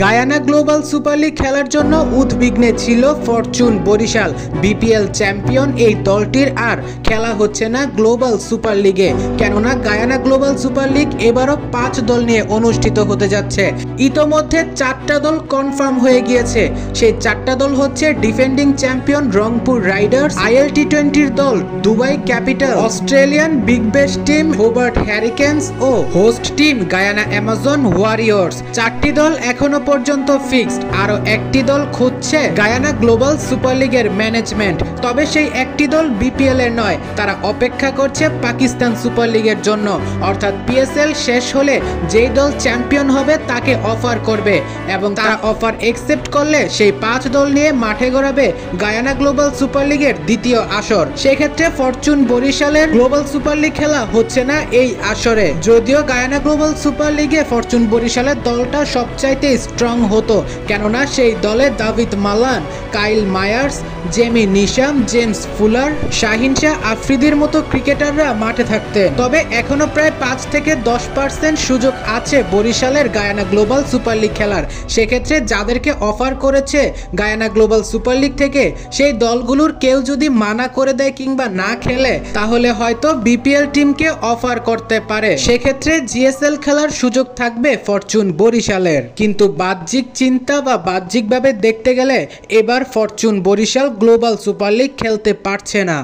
Guyana Global super league খেলার জন্য উদ্বিগ্নে ছিল ফরচুন বরিশাল। বিপিএল চ্যাম্পিয়ন এই দলটির আর খেলা হচ্ছে না গ্লোবাল সুপার লিগে, কেননা গায়ানা গ্লোবাল সুপার লিগ এবারও 5 দল নিয়ে অনুষ্ঠিত হতে যাচ্ছে। ইতোমধ্যে 4টা দল কনফার্ম হয়ে গিয়েছে। সেই 4টা দল হচ্ছে defending champion Rangpur Riders, ILT20 দল Dubai Capital, Australian Big Bash team Hobart Hurricanes ও host team Guyana Amazon Warriors. 4টি দল এখনো পর্যন্ত ফিক্সড। আরো একটি দল খুঁজছে গায়ানা গ্লোবাল সুপার লিগের ম্যানেজমেন্ট। তবে সেই একটি দল বিপিএল এর নয়, তারা অপেক্ষা করছে পাকিস্তান সুপার লিগের জন্য। অর্থাৎ পিএসএল শেষ হলে যেই দল চ্যাম্পিয়ন হবে তাকে অফার করবে এবং তারা অফার একসেপ্ট করলে সেই 5 দল নিয়ে মাঠে গড়াবে গায়ানা গ্লোবাল সুপার লিগের দ্বিতীয় আসর। সেক্ষেত্রে ফরচুন বরিশালের গ্লোবাল সুপার লিগ খেলা হচ্ছে না এই আসরে। যদিও গায়ানা গ্লোবাল সুপার লিগে ফরচুন বরিশালের দলটা সবচাইতে স্ট্রং হতো, কেননা সেই দলে Dawid Malan, Kyle Mayers, Jimmy Neesham, James Fuller, Shaheen Shah আফ্রিদির মতো ক্রিকেটাররা মাঠে থাকতেন। তবে এখনো প্রায় 5 থেকে 10% সুযোগ আছে বরিশালের গায়ানা গ্লোবাল সুপার লিগ খেলার। সেক্ষেত্রে যাদেরকে অফার করেছে গায়ানা গ্লোবাল সুপার লিগ থেকে, সেই দলগুলোর কেউ যদি মানা করে দেয় কিংবা না খেলে, তাহলে হয়তো বিপিএল টিমকে অফার করতে পারে। সেক্ষেত্রে জিএসএল খেলার সুযোগ থাকবে ফরচুন বরিশালের। কিন্তু বাহ্যিক চিন্তা বা বাহ্যিকভাবে দেখতে গেলে এবার Fortune Barishal global super league খেলতে পারছে না।